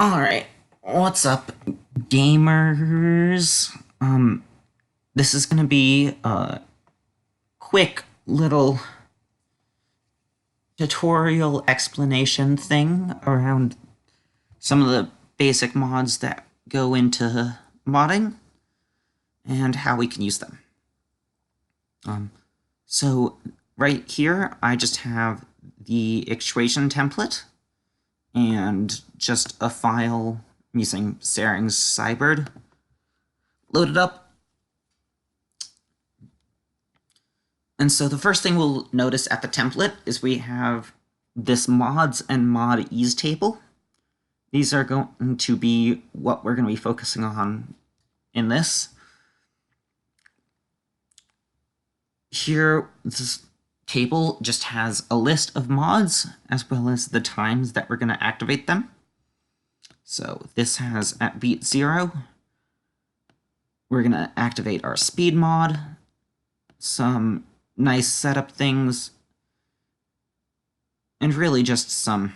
Alright, what's up, gamers? This is gonna be a quick little tutorial explanation thing around some of the basic mods that go into modding and how we can use them. So right here, I just have the extraction template and just a file using Saring's Cybird loaded up. And so the first thing we'll notice at the template is we have this mods and mod ease table. These are going to be what we're going to be focusing on in this. Here, this table just has a list of mods as well as the times that we're going to activate them. So this has at beat 0, we're going to activate our speed mod, some nice setup things, and really just some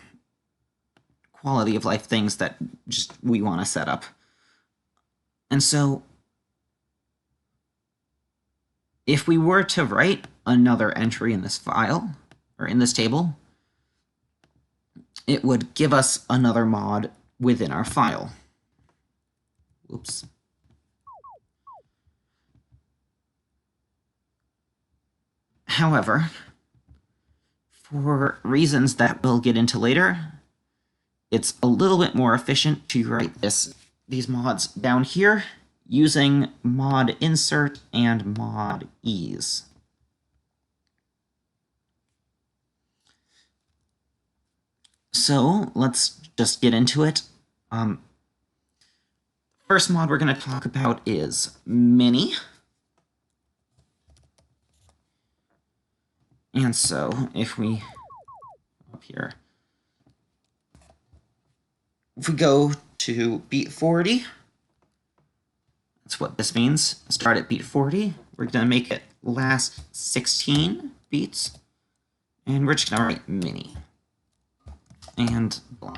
quality of life things that just we want to set up. And so if we were to write another entry in this file, or in this table, it would give us another mod within our file. Oops. However, for reasons that we'll get into later, it's a little bit more efficient to write these mods down here using mod insert and mod ease. So let's just get into it. First mod we're going to talk about is mini. And so if we up here, if we go to beat 40, that's what this means. Start at beat 40. We're going to make it last 16 beats. And we're just going to write mini and blank.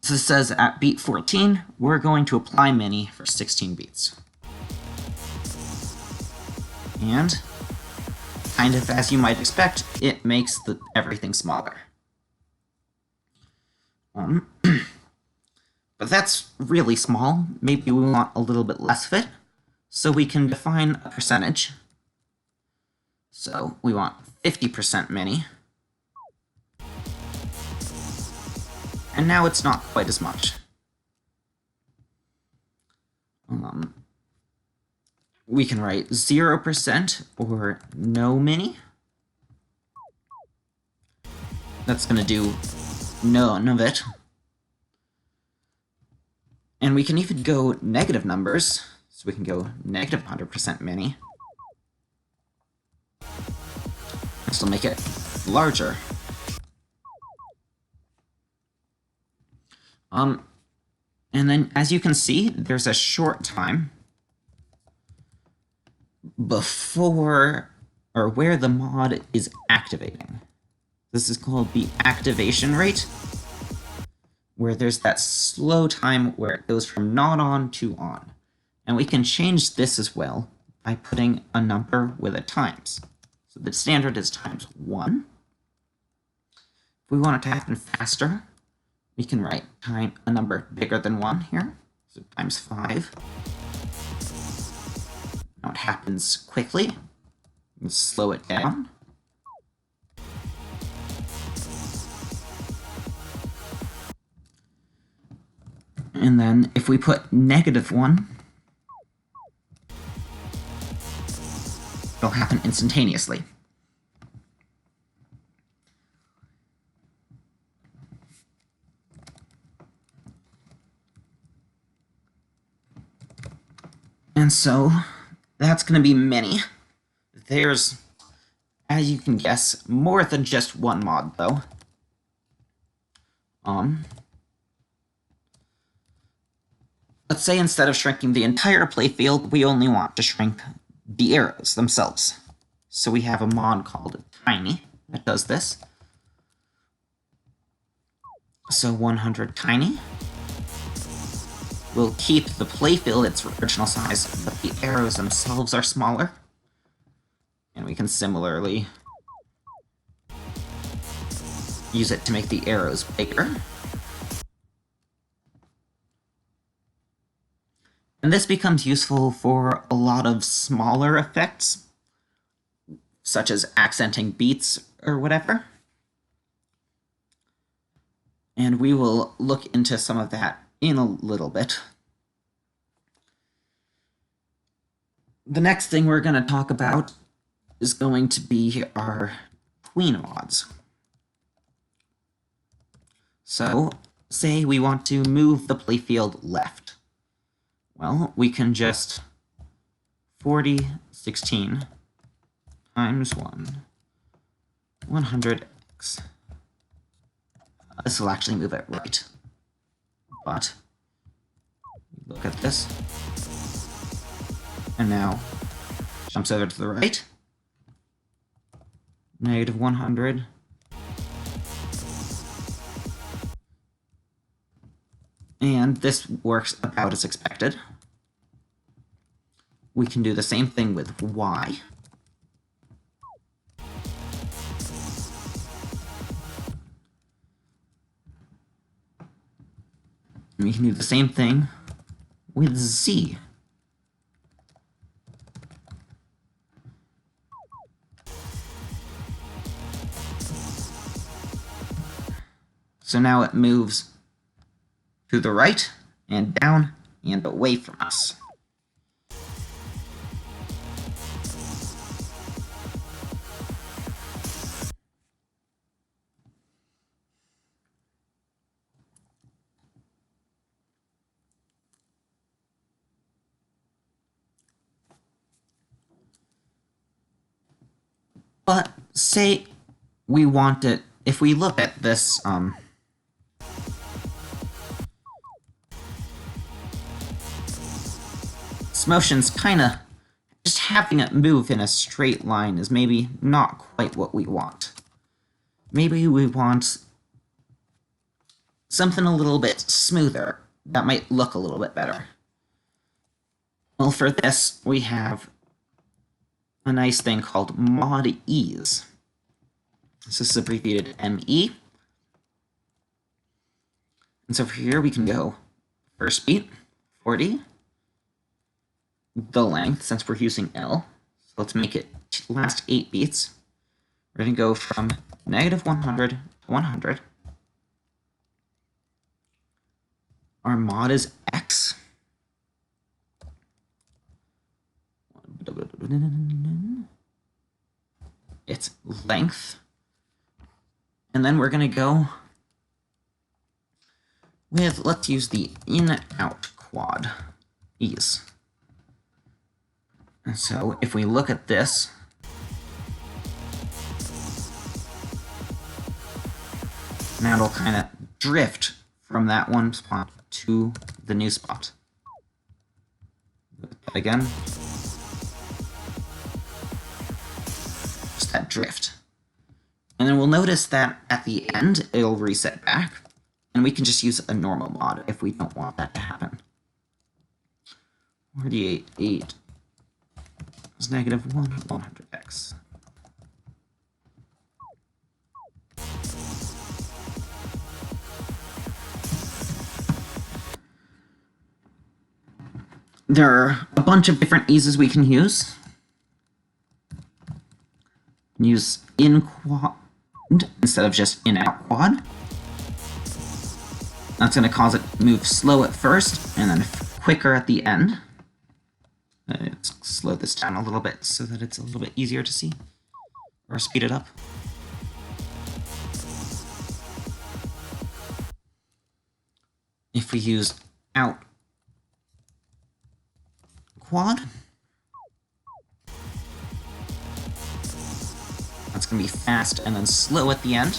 So this says at beat 14, we're going to apply mini for 16 beats. And kind of as you might expect, it makes everything smaller. But that's really small. Maybe we want a little bit less of it. So we can define a percentage. So we want 50% mini. And now it's not quite as much. We can write 0% or no mini. That's going to do none of it. And we can even go negative numbers. So we can go negative 100% mini. And still make it larger. And then, as you can see, there's a short time before or where the mod is activating. This is called the activation rate, where there's that slow time where it goes from not on to on. And we can change this as well by putting a number with a times. So the standard is ×1. If we want it to happen faster, we can write a number bigger than 1 here, so ×5. Now it happens quickly. Let's slow it down. And then if we put -1, it'll happen instantaneously. And so that's going to be many. There's, as you can guess, more than just one mod, though. Let's say instead of shrinking the entire playfield, we only want to shrink the arrows themselves. So we have a mod called Tiny that does this. So 100 tiny. We'll keep the playfield its original size, but the arrows themselves are smaller. And we can similarly use it to make the arrows bigger. And this becomes useful for a lot of smaller effects, such as accenting beats or whatever. And we will look into some of that in a little bit. The next thing we're going to talk about is going to be our tween mods. So, say we want to move the playfield left. Well, we can just 40, 16 times 1, 100x. This will actually move it right. But look at this. And now jumps over to the right. Negative 100. And this works about as expected. We can do the same thing with y. And we can do the same thing with z. So now it moves to the right, and down, and away from us. But say we want it, if we look at this, this motion's kinda, just having it move in a straight line is maybe not quite what we want. Maybe we want something a little bit smoother that might look a little bit better. Well, for this, we have a nice thing called mod ease. This is abbreviated ME. And so for here we can go first beat, 40, the length, since we're using L. So let's make it last 8 beats. We're going to go from negative 100 to 100. Our mod is X. Its length. And then we're going to go with, let's use the in-out quad ease. And so if we look at this, now it'll kind of drift from that one spot to the new spot. Again. Just that drift. And then we'll notice that at the end, it'll reset back, and we can just use a normal mod if we don't want that to happen. 48 is negative 1, 100x. There are a bunch of different eases we can use. Use in quad instead of just in out quad. That's going to cause it to move slow at first and then quicker at the end. Let's slow this down a little bit so that it's a little bit easier to see, or speed it up. If we use out quad, that's going to be fast and then slow at the end.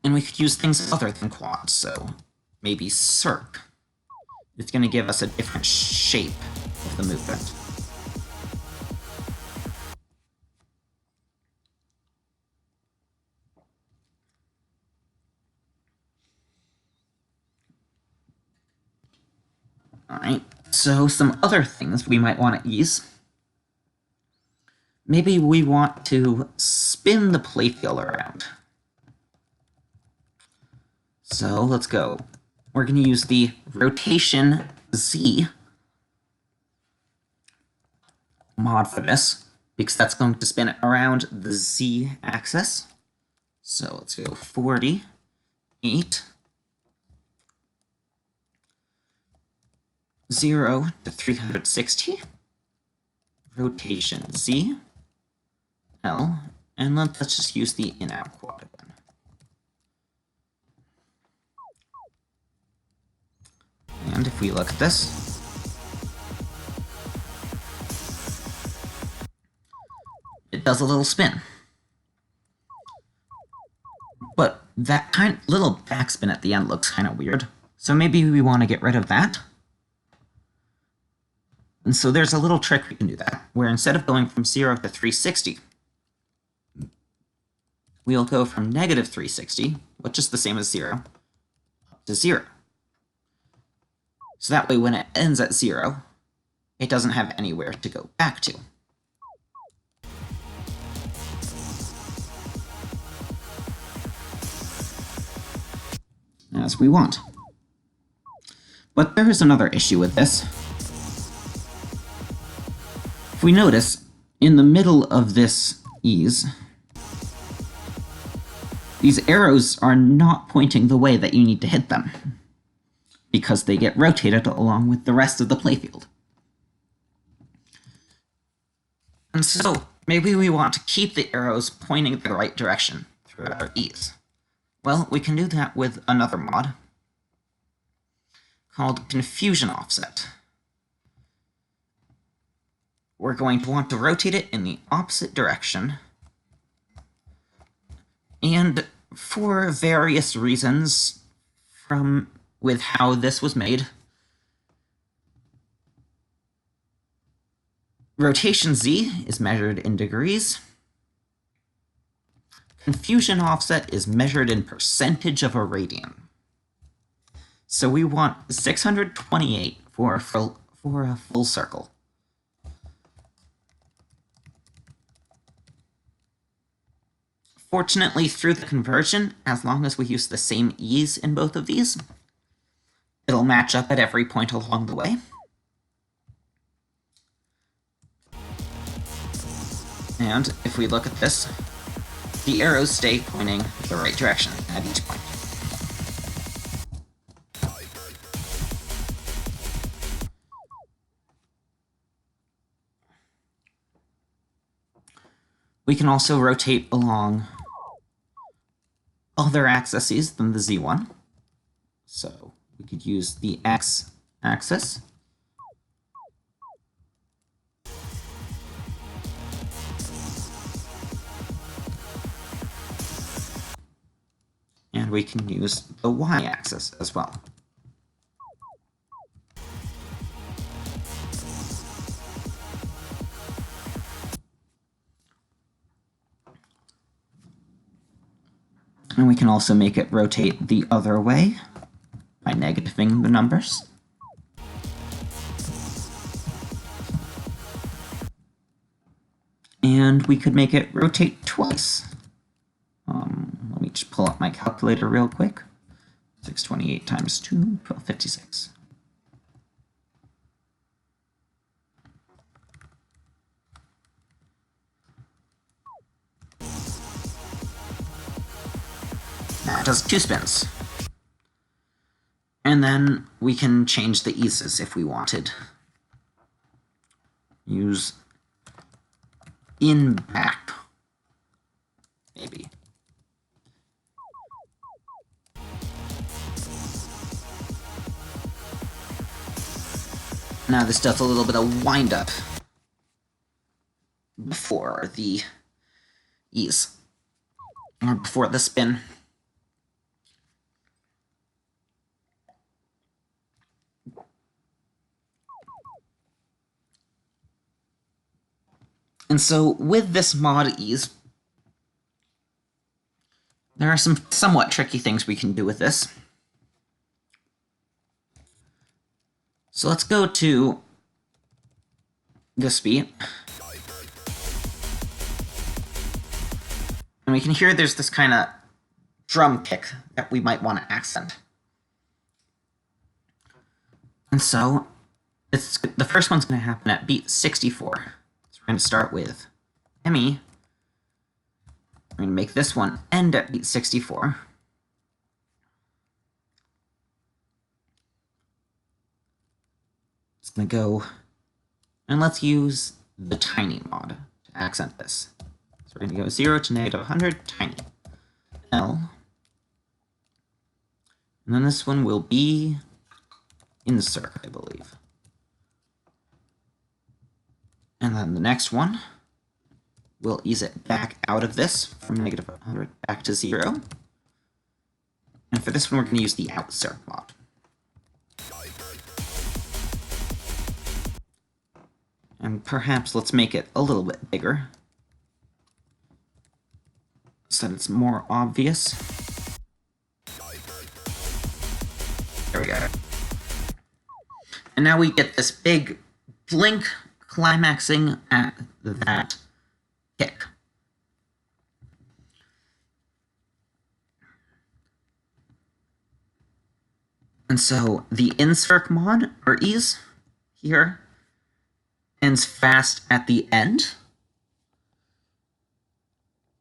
And we could use things other than quad, so maybe circ. It's going to give us a different shape of the movement. Alright, so some other things we might want to ease. Maybe we want to spin the playfield around. So let's go. We're going to use the rotation Z mod for this, because that's going to spin it around the Z axis. So let's go 48, 0 to 360, rotation Z, L, and let's just use the in-out quad again. And if we look at this, it does a little spin. But that little backspin at the end looks kind of weird. So maybe we want to get rid of that. And so there's a little trick we can do that, where instead of going from 0 to 360, we'll go from negative 360, which is the same as 0, up to 0. So that way when it ends at 0, it doesn't have anywhere to go back to. As we want. But there is another issue with this. If we notice, in the middle of this ease, these arrows are not pointing the way that you need to hit them, because they get rotated along with the rest of the playfield. And so, maybe we want to keep the arrows pointing in the right direction throughout our ease. Well, we can do that with another mod called Confusion Offset. We're going to want to rotate it in the opposite direction, and for various reasons with how this was made, rotation Z is measured in degrees. Confusion offset is measured in percentage of a radian. So we want 628 for a full circle. Fortunately, through the conversion, as long as we use the same ease in both of these, it'll match up at every point along the way. And if we look at this, the arrows stay pointing the right direction at each point. We can also rotate along other axes than the Z one. So we could use the X axis. And we can use the Y-axis as well. And we can also make it rotate the other way by negativing the numbers. And we could make it rotate twice. Let me just pull up my calculator real quick. 628 times 2, 1256. That does 2 spins. And then we can change the eases if we wanted. Use in back, maybe. Now this does a little bit of wind up before the ease, or before the spin. And so with this mod ease, there are some somewhat tricky things we can do with this. So let's go to this beat. And we can hear there's this kind of drum kick that we might want to accent. And so the first one's going to happen at beat 64. So we're going to start with ME. We're going to make this one end at beat 64. It's going to go, and let's use the tiny mod to accent this. So we're going to go 0 to -100, tiny. L. And then this one will be insert, I believe. And then the next one, we'll ease it back out of this from -100 back to 0. And for this one, we're going to use the outsert mod. And perhaps let's make it a little bit bigger so that it's more obvious. There we go. And now we get this big blink climaxing at that kick. And so the insert mod, or ease, here, ends fast at the end.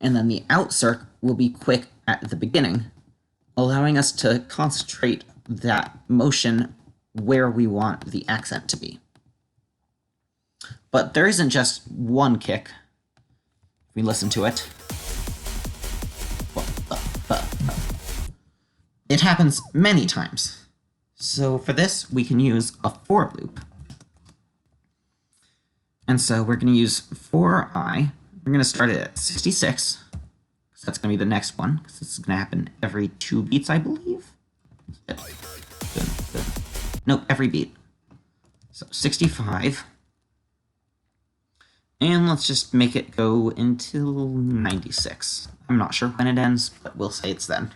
And then the outsert will be quick at the beginning, allowing us to concentrate that motion where we want the accent to be. But there isn't just one kick. If we listen to it, it happens many times. So for this, we can use a for loop. And so we're going to use for I. We're going to start it at 66. So that's going to be the next one, because this is going to happen every 2 beats, I believe. Nope, every beat. So 65. And let's just make it go until 96. I'm not sure when it ends, but we'll say it's then.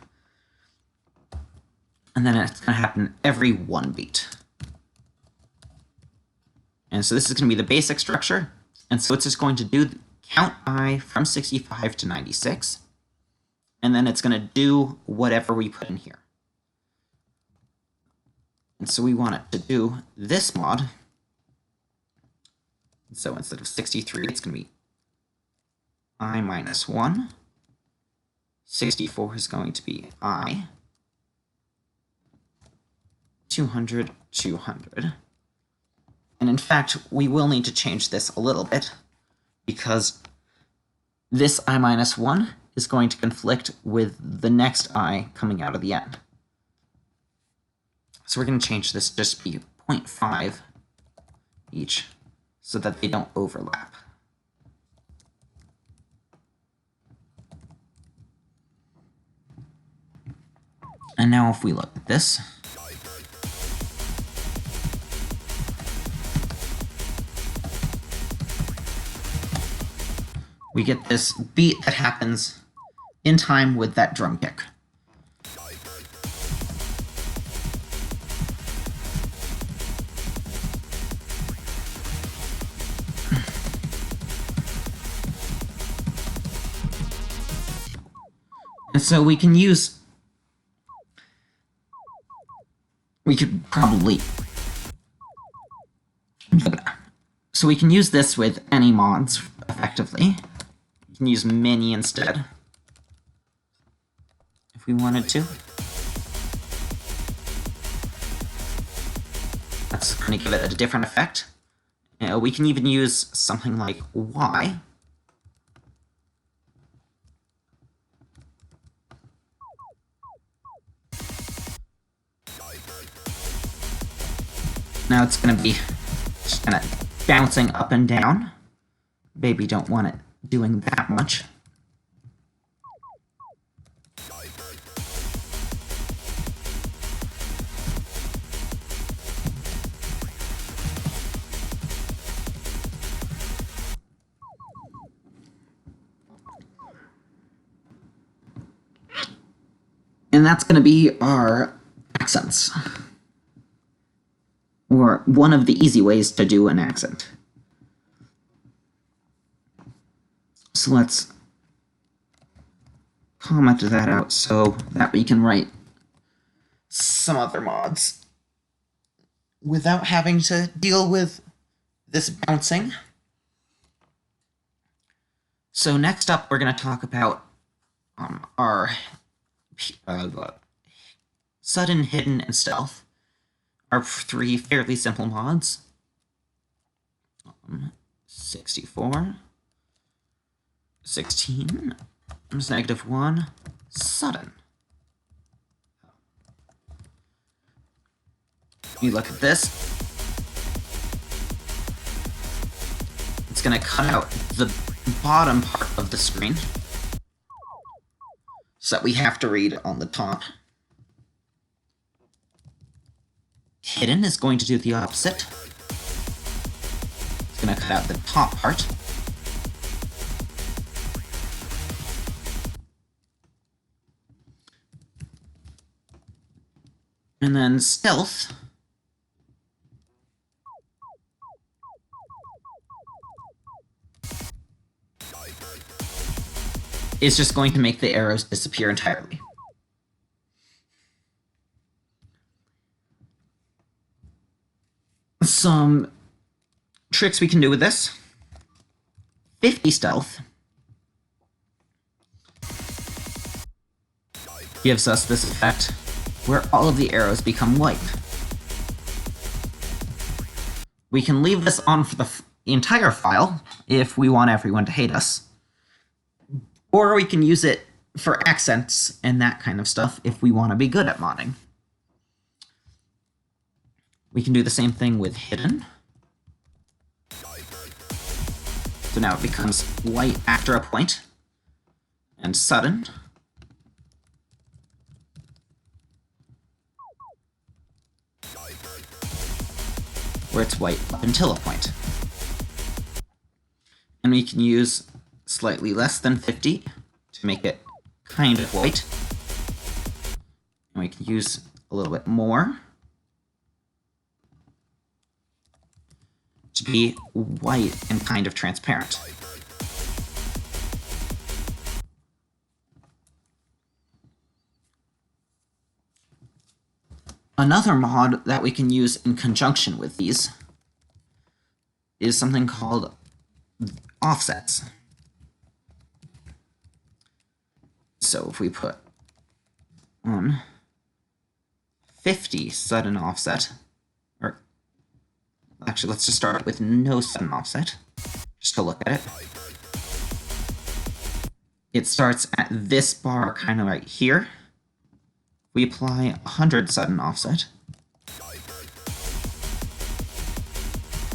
And then it's going to happen every 1 beat. And so this is going to be the basic structure. And so it's just going to do count I from 65 to 96. And then it's going to do whatever we put in here. And so we want it to do this mod. So instead of 63, it's going to be I minus 1. 64 is going to be I. 200, 200. And in fact, we will need to change this a little bit, because this I minus 1 is going to conflict with the next I coming out of the end. So we're going to change this to just be 0.5 each, so that they don't overlap. And now if we look at this, we get this beat that happens in time with that drum kick. And so we can use, we could probably, so we can use this with any mods effectively. We can use mini instead, if we wanted to. That's going to give it a different effect. We can even use something like Y. Now it's going to be just kind of bouncing up and down. Maybe don't want it doing that much. And that's going to be our accents, or or one of the easy ways to do an accent. So let's comment that out so that we can write some other mods without having to deal with this bouncing. So next up, we're going to talk about our sudden, hidden, and stealth, are 3 fairly simple mods. 64, 16, -1, sudden. You look at this, it's going to cut out the bottom part of the screen so that we have to read on the top. Hidden is going to do the opposite. It's going to cut out the top part. And then stealth is just going to make the arrows disappear entirely. Some tricks we can do with this. 50 stealth gives us this effect where all of the arrows become white. We can leave this on for the entire file if we want everyone to hate us. Or we can use it for accents and that kind of stuff if we want to be good at modding. We can do the same thing with hidden. So now it becomes white after a point. And sudden. Where it's white up until a point. And we can use slightly less than 50 to make it kind of white. And we can use a little bit more to be white and kind of transparent. Another mod that we can use in conjunction with these is something called offsets. So if we put on 50 sudden offset, or actually let's just start with no sudden offset, just to look at it. It starts at this bar kind of right here. We apply 100 sudden offset.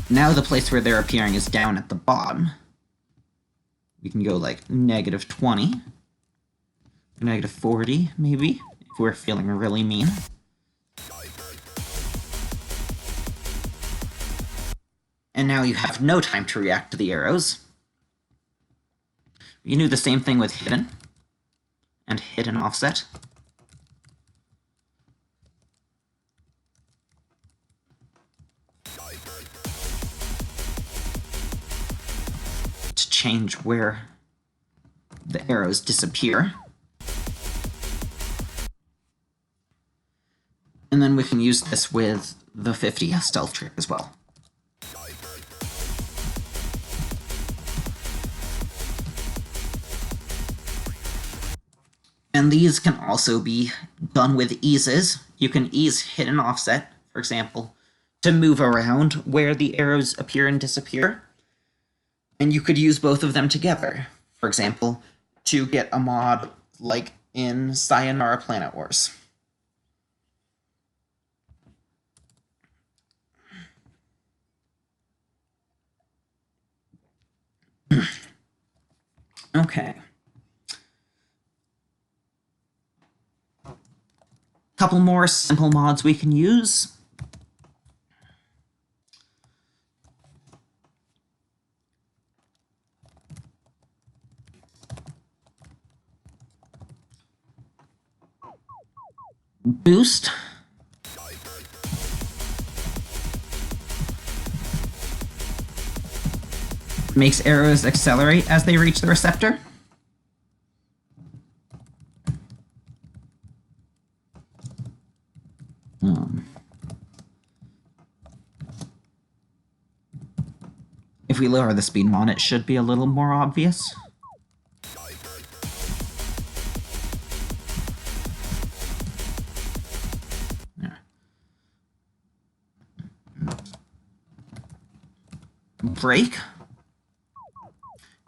Now the place where they're appearing is down at the bottom. We can go like -20, -40 maybe, if we're feeling really mean. And now you have no time to react to the arrows. You can do the same thing with hidden and hidden offset. To change where the arrows disappear. And then we can use this with the 50 stealth trick as well. And these can also be done with eases. You can ease hidden offset, for example, to move around where the arrows appear and disappear. And you could use both of them together, for example, to get a mod like in Sayonara Planet Wars. Okay. Couple more simple mods we can use. Boost. makes arrows accelerate as they reach the receptor. If we lower the speed mod, it should be a little more obvious. Brake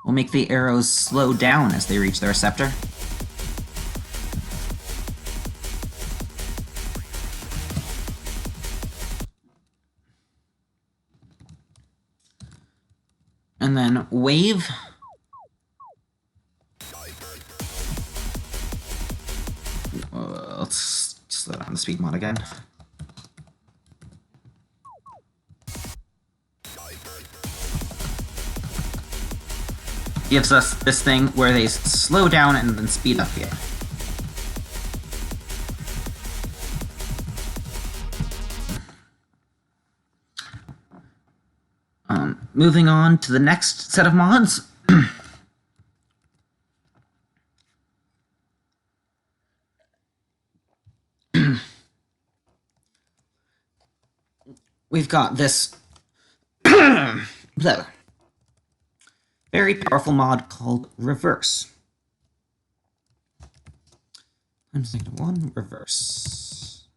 will make the arrows slow down as they reach the receptor. And then wave let's slow down the speed mod again. Gives us this thing where they slow down and then speed up here. Moving on to the next set of mods. We've got this very powerful mod called Reverse. I'm just thinking one reverse.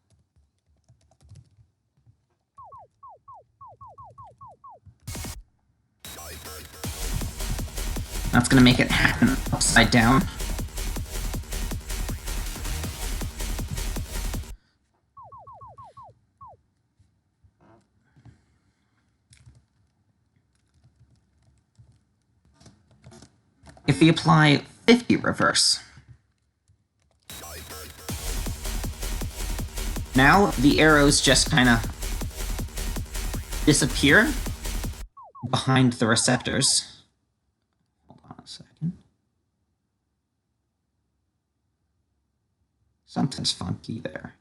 That's going to make it happen upside down. If we apply 50 reverse, now the arrows just kind of disappear behind the receptors. Hold on a second. Something's funky there.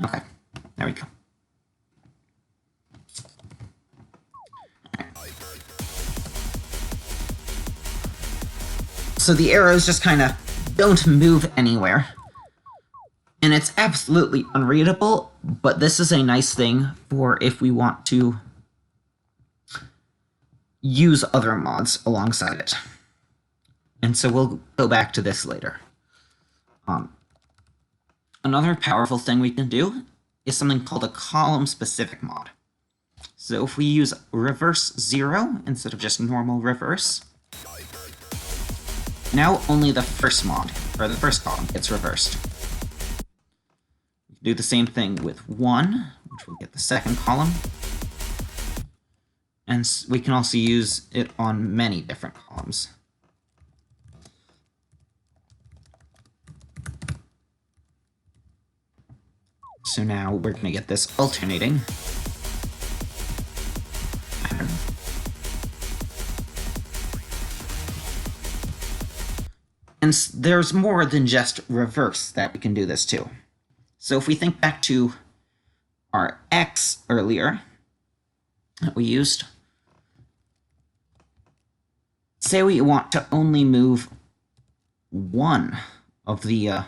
Okay, there we go. So the arrows just kind of don't move anywhere. And it's absolutely unreadable, but this is a nice thing for if we want to use other mods alongside it. And so we'll go back to this later. Another powerful thing we can do is something called a column-specific mod. So if we use reverse 0 instead of just normal reverse, now only the first mod, or the first column, gets reversed. We can do the same thing with 1, which will get the second column. And we can also use it on many different columns. So now we're going to get this alternating pattern. And there's more than just reverse that we can do this to. So if we think back to our X earlier that we used, say we want to only move one of the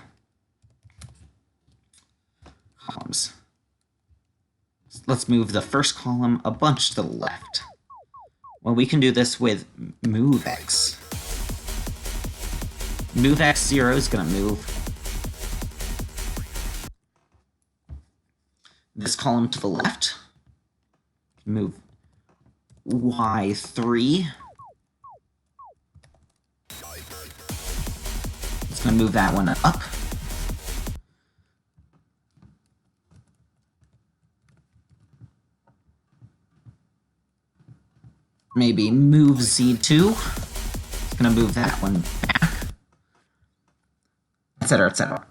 columns. Let's move the first column a bunch to the left. Well, we can do this with move X. Move X 0 is going to move this column to the left. Move Y 3. It's going to move that one up. Maybe move Z2. It's going to move that one back. Etc., etc.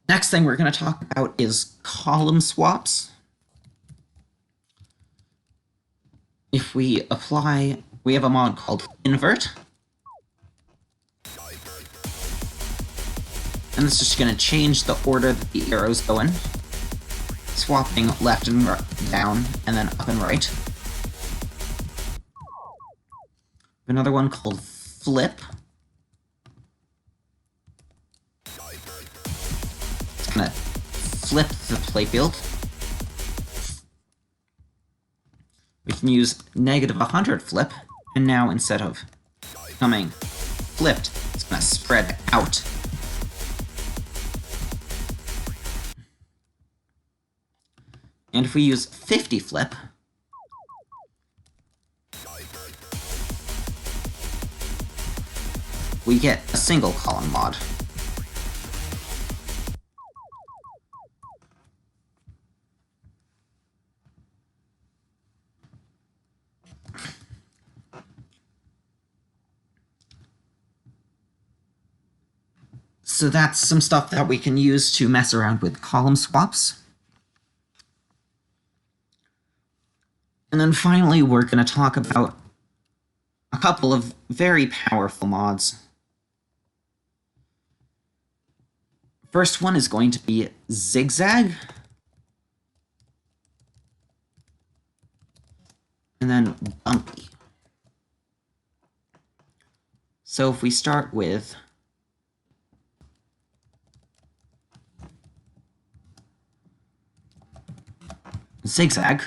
Next thing we're going to talk about is column swaps. If we apply, we have a mod called invert. And this is just going to change the order that the arrows go in, swapping left and down, and then up and right. Another one called flip. It's going to flip the playfield. We can use -100 flip, and now instead of coming flipped, it's going to spread out. And if we use 50 flip, we get a single column mod. So that's some stuff that we can use to mess around with column swaps. And then finally, we're going to talk about a couple of very powerful mods. First one is going to be zigzag. And then bumpy. So if we start with zigzag,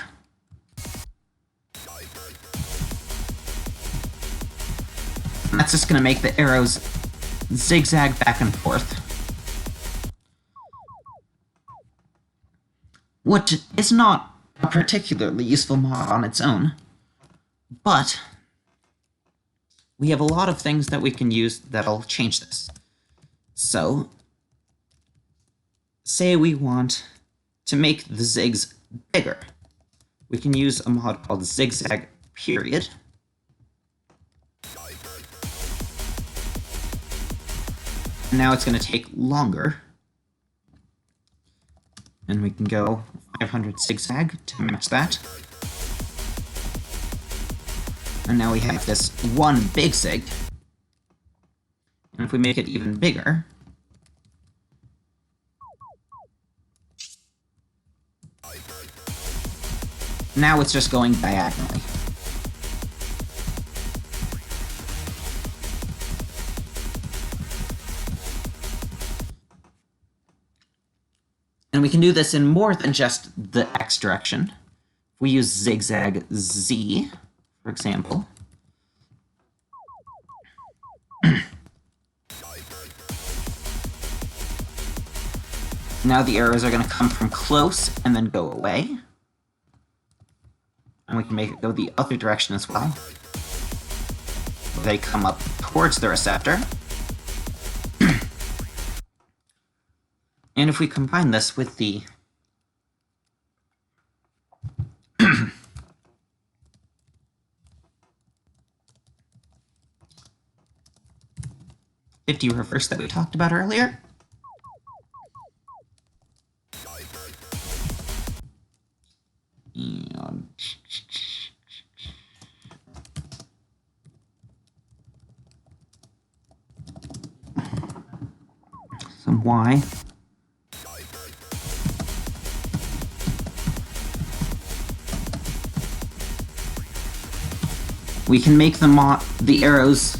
that's just going to make the arrows zigzag back and forth. Which is not a particularly useful mod on its own, but we have a lot of things that we can use that'll change this. So, say we want to make the zigs bigger. We can use a mod called zigzag period. Now it's going to take longer. And we can go 500 zigzag to match that. And now we have this one big zig. And if we make it even bigger, now it's just going diagonally. And we can do this in more than just the X direction. If we use zigzag Z, for example, now the arrows are going to come from close and then go away. And we can make it go the other direction as well. They come up towards the receptor. And if we combine this with the '50 reverse that we talked about earlier, and some Y. We can make the arrows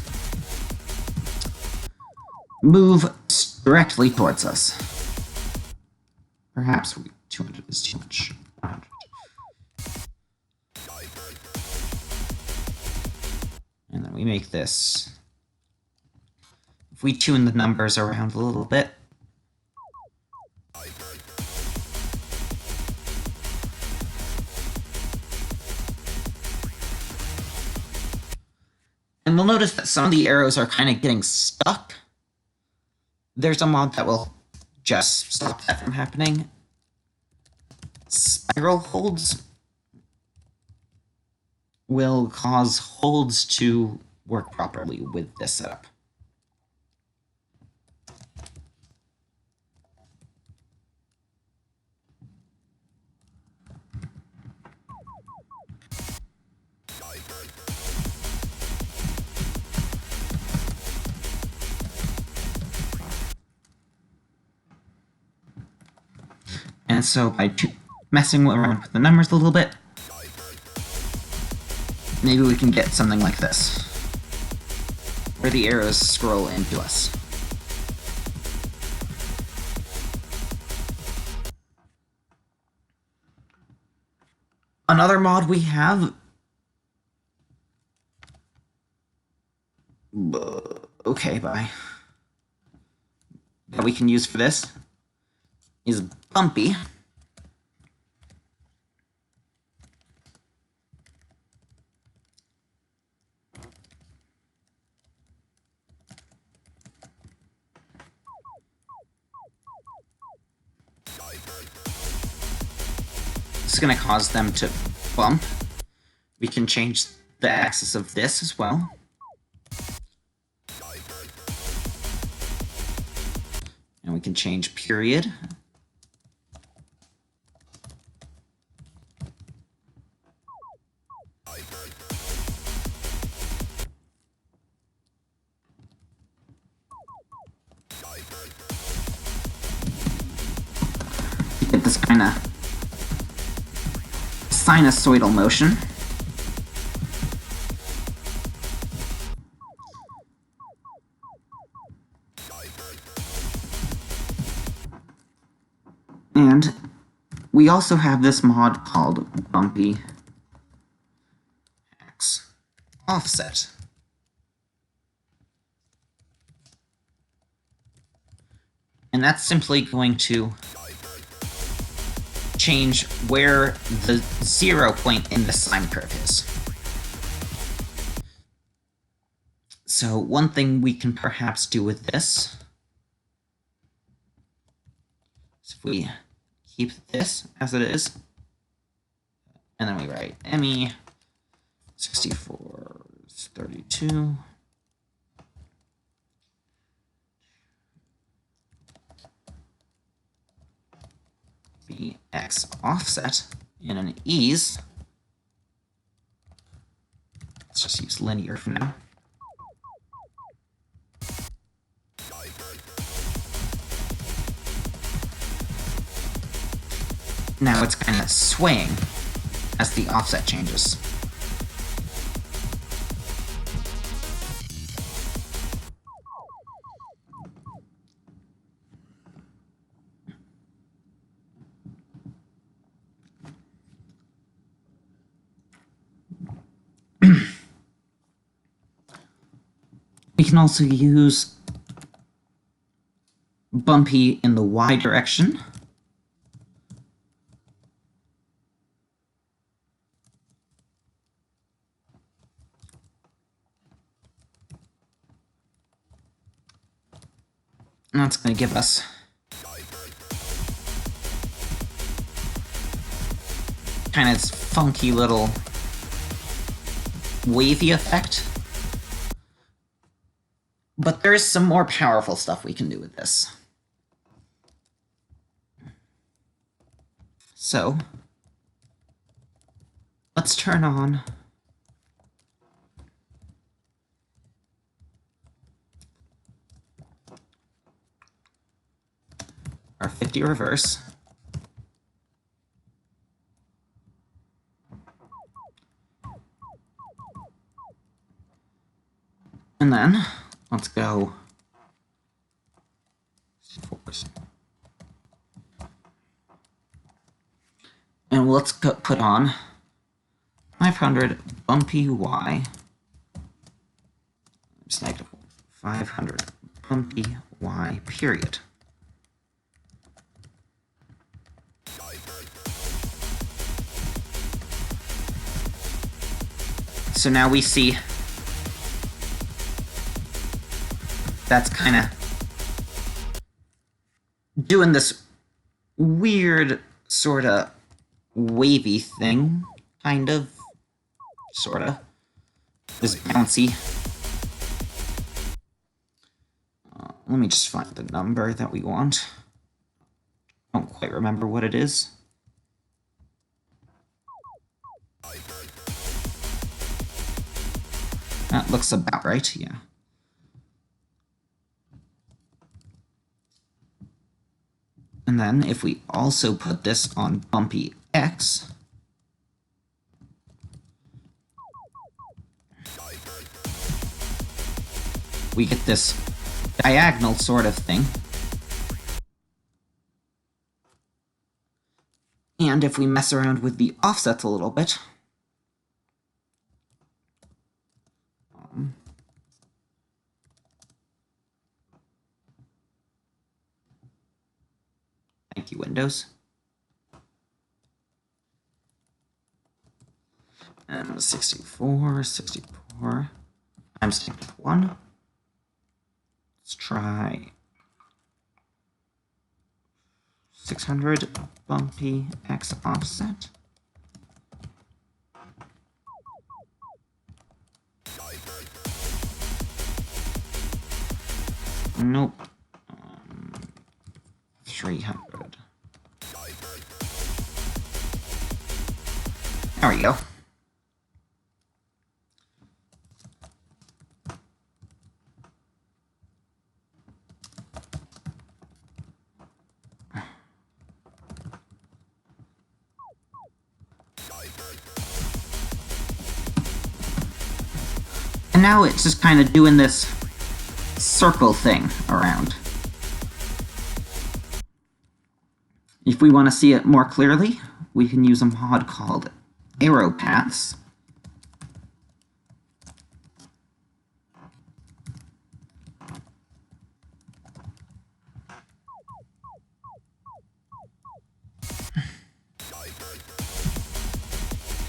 move directly towards us. Perhaps 200 is too much. 100. And then we make this. If we tune the numbers around a little bit, and we'll notice that some of the arrows are kind of getting stuck. There's a mod that will just stop that from happening. Spiral holds will cause holds to work properly with this setup. And so by messing around with the numbers a little bit, maybe we can get something like this, where the arrows scroll into us. Another mod we have... Okay, bye. That we can use for this is Bumpy. This is going to cause them to bump. We can change the axis of this as well. And we can change period. Get this kind of sinusoidal motion. And we also have this mod called Bumpy X Offset. And that's simply going to change where the 0 point in the sine curve is. So one thing we can perhaps do with this is if we keep this as it is, and then we write ME 6432. X offset in an ease. Let's just use linear for now. Now it's kind of swaying as the offset changes. We can also use Bumpy in the Y direction. And that's going to give us kind of this funky little wavy effect. But there is some more powerful stuff we can do with this. So, let's turn on our 50 reverse. And then, let's go force. And let's put on 500 Bumpy Y. It's negative 500 Bumpy Y period. So now we see that's kind of doing this weird sort of wavy thing, kind of, sort of, this bouncy. Let me just find the number that we want. I don't quite remember what it is. That looks about right, yeah. And then if we also put this on Bumpy X, we get this diagonal sort of thing. And if we mess around with the offsets a little bit, thank you, Windows. And 64 times 1. Let's try 600 Bumpy X Offset. Nope. 300. There we go. And now it's just kind of doing this circle thing around. If we want to see it more clearly, we can use a mod called Arrow Paths.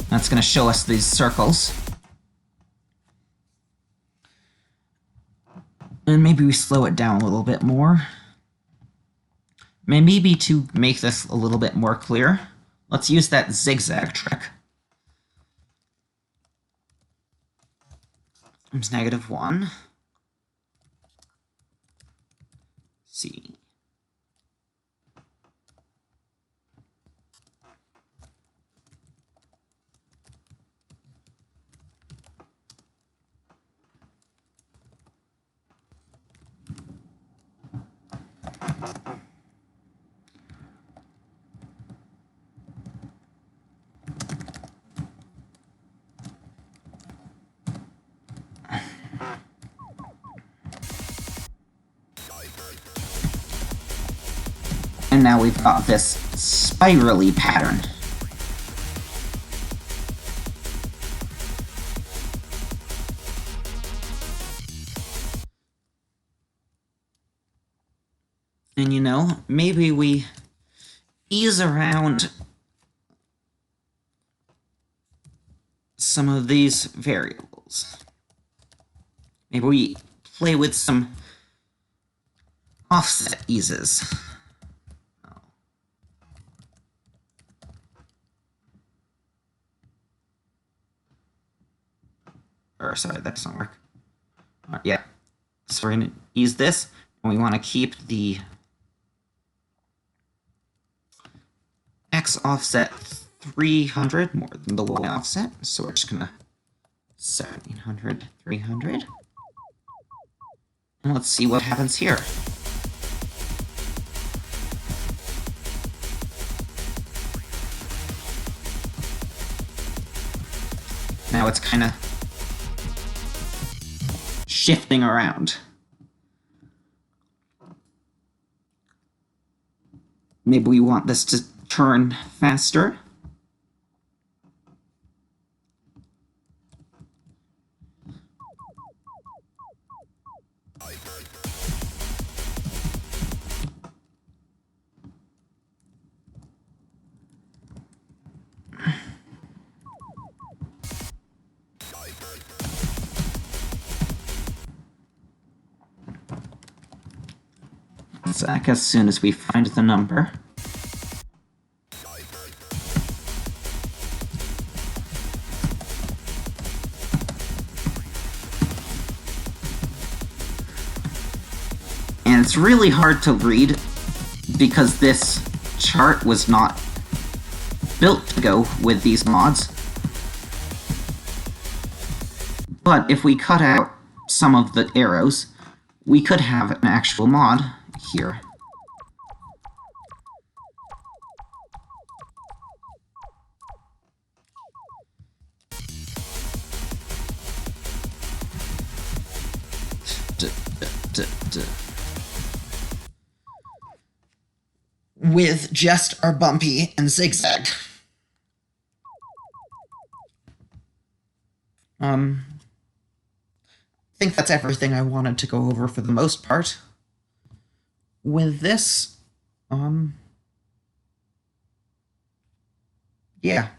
That's going to show us these circles. And maybe we slow it down a little bit more. Maybe to make this a little bit more clear, let's use that zigzag trick. Times -1. C. And now we've got this spirally pattern. And you know, maybe we ease around some of these variables. Maybe we play with some offset eases. Or sorry, that doesn't work. Yeah. So we're going to ease this, and we want to keep the X offset 300 more than the Y offset. So we're just going to 1700, 300. And let's see what happens here. Now it's kind of shifting around. Maybe we want this to turn faster. Back as soon as we find the number. And it's really hard to read because this chart was not built to go with these mods. But if we cut out some of the arrows, we could have an actual mod here. With just our Bumpy and Zigzag. I think that's everything I wanted to go over for the most part. With this, yeah.